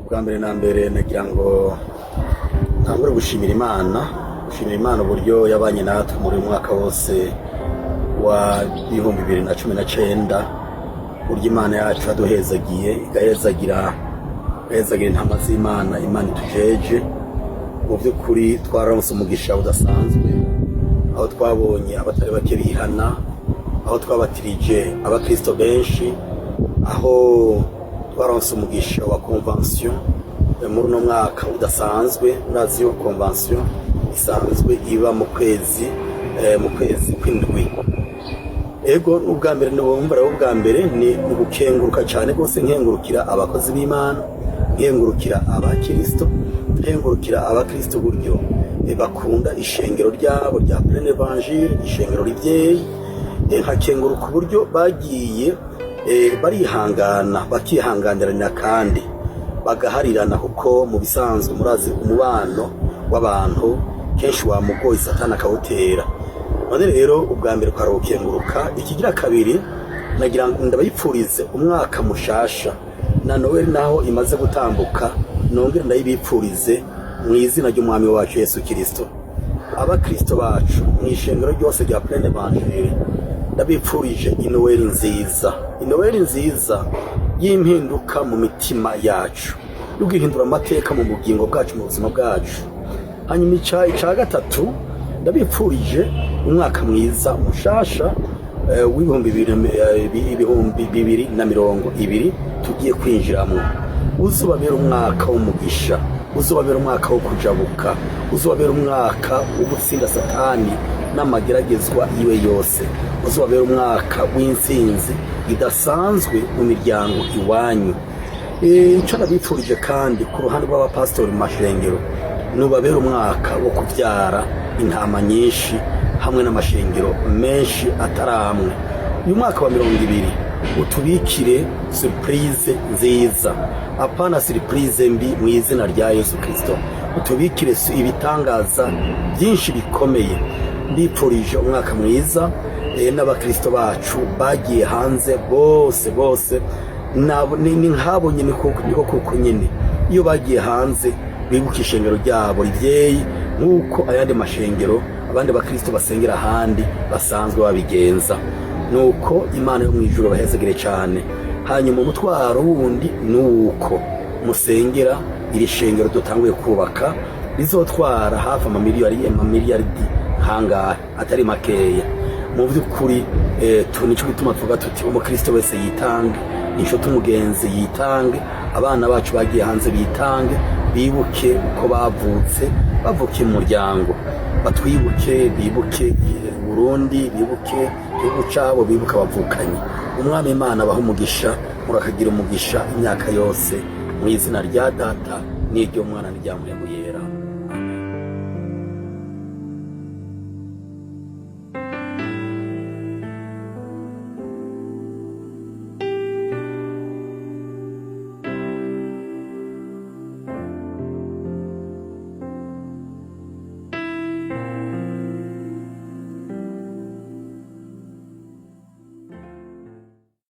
ubwa mbere na mbere nagira ngo ntangure gushimira Imana uburyo yabanye natwe muri mwaka wose wa 2019, buryo Imana yacu yaduhezagiye igahezagira intama z'Imana, Imana itujeje. Mu by'ukuri twararonse umugisha udasanzwe, aho twabonye abatari bake bihana, aho twabatirije abakristo benshi, aho twaronse umugisha wa convention muri no mwaka udasanzwe. Murazi yo convention isanzwe iba mu kwezi kw'indwi. Ego ubwa mbere n'ubumva rero ubwa mbere ni ugukenguruka cyane rwose, nkengurukira abakozi b'Imana, nkengurukira abakristo, nkengurukira abakristo buryo bakunda ishengero ryabo rya Plein Evangile, ishengero rivyeyi. Nkakenguruka uburyo bagiye barihangana, bakihanganirana kandi bagaharirana, kuko mu bisanzwe murazi umubano w'abantu kenshi wamugoye Satani akawutera. None rero ubwa mbere kwarukenguruka. Ikigira kabiri nagira ngo ndabayipfurize umwaka mushasha na Noel naho imaze gutambuka, nongere ndayibipfurize mu izina ry'umwami wacu Yesu Kristo. Abakristo bacu mu ishengero ryose rya Plein Evangile ndabipfurije Noel nziza y'impinduka mu mitima yacu, yo guhindura amateka mu bugingo bwacu, mu buzima bwacu. Hanyuma ica gatatu ndabipfurije umwaka mwiza mushasha w'ibihumbi 2020 tugiye kwinjiramo. Uzubabera umwaka w'umugisha, uzubabera umwaka wo kujabuka, uzubabera umwaka wo gutsinda Satani n'amageragezwa iwe yose, uzubabera umwaka w'intsinzi idasanzwe mu miryango iwanyu. Ico nabipfurije kandi ku ruhande rw'abapastori mu mashengero, nubabera umwaka wo kuvyara intama nyinshi hamwe n'amashengero menshi ataramwe. Uyu mwaka wa 2020 utubikire surprise nziza, apana surprise mbi, mu izina rya Yesu Kristo. Utubikire ibitangaza byinshi bikomeye. Ndipfurije umwaka mwiza n'abakristo bacu bagiye hanze bose ni nkabo nyine, kuko nyine iyo bagiye hanze bibuka ishengero ryabo rivyeyi, nk'uko ayandi mashengero abandi bakristo basengera ahandi basanzwe babigenza. Nuko Imana yo mwijuru bahezagire cyane. Hanyuma umutwaro wundi nuko musengera iri shengero dutanguye kubaka, rizotwara hafi amamiliyaridi hangahe atari makeya. Mu by'ukuri nico gituma tuvuga tuti umukristo wese yitange, inshuti umugenzi yitange, abana bacu bagiye hanze bitange, bibuke uko bavutse, bavuke mu muryango, batwibuke, bibuke Burundi, bibuke igihugu cabo, bibuke abavukanye. Umwami Imana abaha umugisha, murakagira umugisha imyaka yose, mu izina rya Data n'iryo Mwana n'irya Mpwemu Yera.